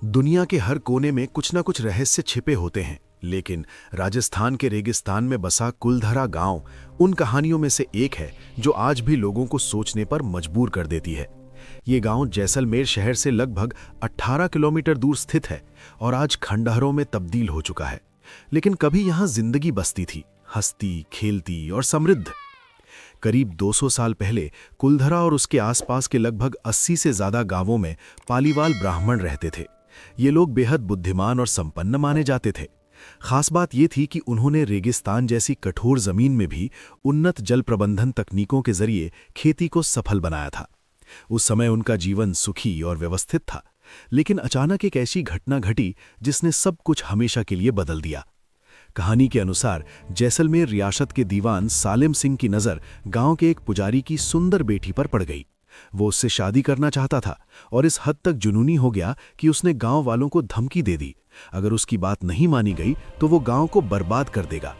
दुनिया के हर कोने में कुछ ना कुछ रहस्य छिपे होते हैं, लेकिन राजस्थान के रेगिस्तान में बसा कुलधरा गांव उन कहानियों में से एक है जो आज भी लोगों को सोचने पर मजबूर कर देती है। ये गांव जैसलमेर शहर से लगभग 18 किलोमीटर दूर स्थित है और आज खंडहरों में तब्दील हो चुका है। लेकिन कभी यहाँ जिंदगी बसती थी, हंसती, खेलती और समृद्ध। करीब 200 साल पहले कुलधरा और उसके आसपास के लगभग 80 से ज्यादा गांवों में पालीवाल ब्राह्मण रहते थे। ये लोग बेहद बुद्धिमान और संपन्न माने जाते थे। खास बात ये थी कि उन्होंने रेगिस्तान जैसी कठोर जमीन में भी उन्नत जल प्रबंधन तकनीकों के जरिए खेती को सफल बनाया था। उस समय उनका जीवन सुखी और व्यवस्थित था, लेकिन अचानक एक ऐसी घटना घटी जिसने सब कुछ हमेशा के लिए बदल दिया। कहानी के अनुसार जैसलमेर रियासत के दीवान सालिम सिंह की नज़र गांव के एक पुजारी की सुंदर बेटी पर पड़ गई। वो उससे शादी करना चाहता था और इस हद तक जुनूनी हो गया कि उसने गांव वालों को धमकी दे दी, अगर उसकी बात नहीं मानी गई तो वो गांव को बर्बाद कर देगा।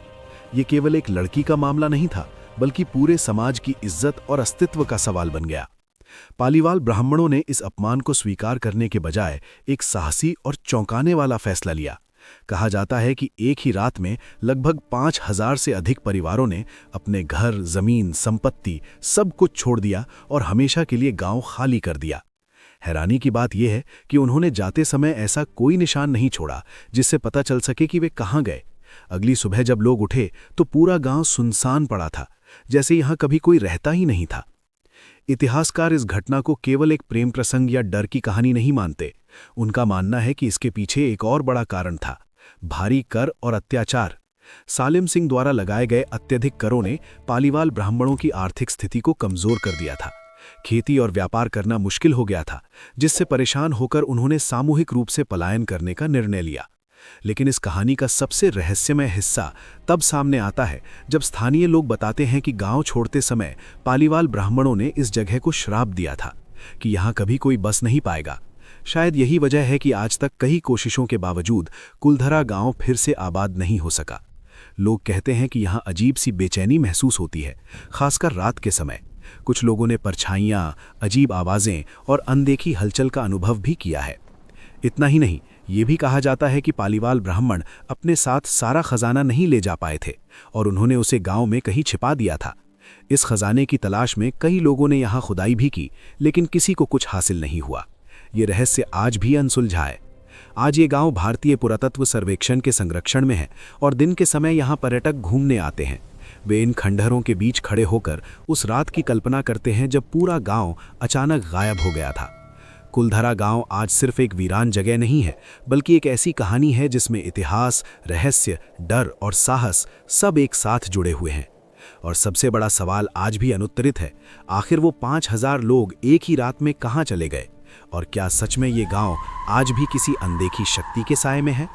ये केवल एक लड़की का मामला नहीं था, बल्कि पूरे समाज की इज्जत और अस्तित्व का सवाल बन गया। पालीवाल ब्राह्मणों ने इस अपमान को स्वीकार करने के बजाय एक साहसी और चौंकाने वाला फैसला लिया। कहा जाता है कि एक ही रात में लगभग 5000 से अधिक परिवारों ने अपने घर, जमीन, संपत्ति सब कुछ छोड़ दिया और हमेशा के लिए गांव खाली कर दिया। हैरानी की बात यह है कि उन्होंने जाते समय ऐसा कोई निशान नहीं छोड़ा जिससे पता चल सके कि वे कहां गए। अगली सुबह जब लोग उठे तो पूरा गांव सुनसान पड़ा था, जैसे यहां कभी कोई रहता ही नहीं था। इतिहासकार इस घटना को केवल एक प्रेम प्रसंग या डर की कहानी नहीं मानते। उनका मानना है कि इसके पीछे एक और बड़ा कारण था, भारी कर और अत्याचार। सालिम सिंह द्वारा लगाए गए अत्यधिक करों ने पालीवाल ब्राह्मणों की आर्थिक स्थिति को कमजोर कर दिया था। खेती और व्यापार करना मुश्किल हो गया था, जिससे परेशान होकर उन्होंने सामूहिक रूप से पलायन करने का निर्णय लिया। लेकिन इस कहानी का सबसे रहस्यमय हिस्सा तब सामने आता है जब स्थानीय लोग बताते हैं कि गांव छोड़ते समय पालीवाल ब्राह्मणों ने इस जगह को श्राप दिया था कि यहां कभी कोई बस नहीं पाएगा। शायद यही वजह है कि आज तक कई कोशिशों के बावजूद कुलधरा गांव फिर से आबाद नहीं हो सका। लोग कहते हैं कि यहां अजीब सी बेचैनी महसूस होती है, खासकर रात के समय। कुछ लोगों ने परछाइयां, अजीब आवाजें और अनदेखी हलचल का अनुभव भी किया है। इतना ही नहीं, ये भी कहा जाता है कि पालीवाल ब्राह्मण अपने साथ सारा खजाना नहीं ले जा पाए थे और उन्होंने उसे गांव में कहीं छिपा दिया था। इस खजाने की तलाश में कई लोगों ने यहां खुदाई भी की, लेकिन किसी को कुछ हासिल नहीं हुआ। ये रहस्य आज भी अनसुलझा है। आज ये गांव भारतीय पुरातत्व सर्वेक्षण के संरक्षण में है और दिन के समय यहां पर्यटक घूमने आते हैं। वे इन खंडहरों के बीच खड़े होकर उस रात की कल्पना करते हैं जब पूरा गांव अचानक गायब हो गया था। कुलधरा गांव आज सिर्फ एक वीरान जगह नहीं है, बल्कि एक ऐसी कहानी है जिसमें इतिहास, रहस्य, डर और साहस सब एक साथ जुड़े हुए हैं। और सबसे बड़ा सवाल आज भी अनुत्तरित है, आखिर वो 5000 लोग एक ही रात में कहां चले गए? और क्या सच में ये गांव आज भी किसी अनदेखी शक्ति के साए में है?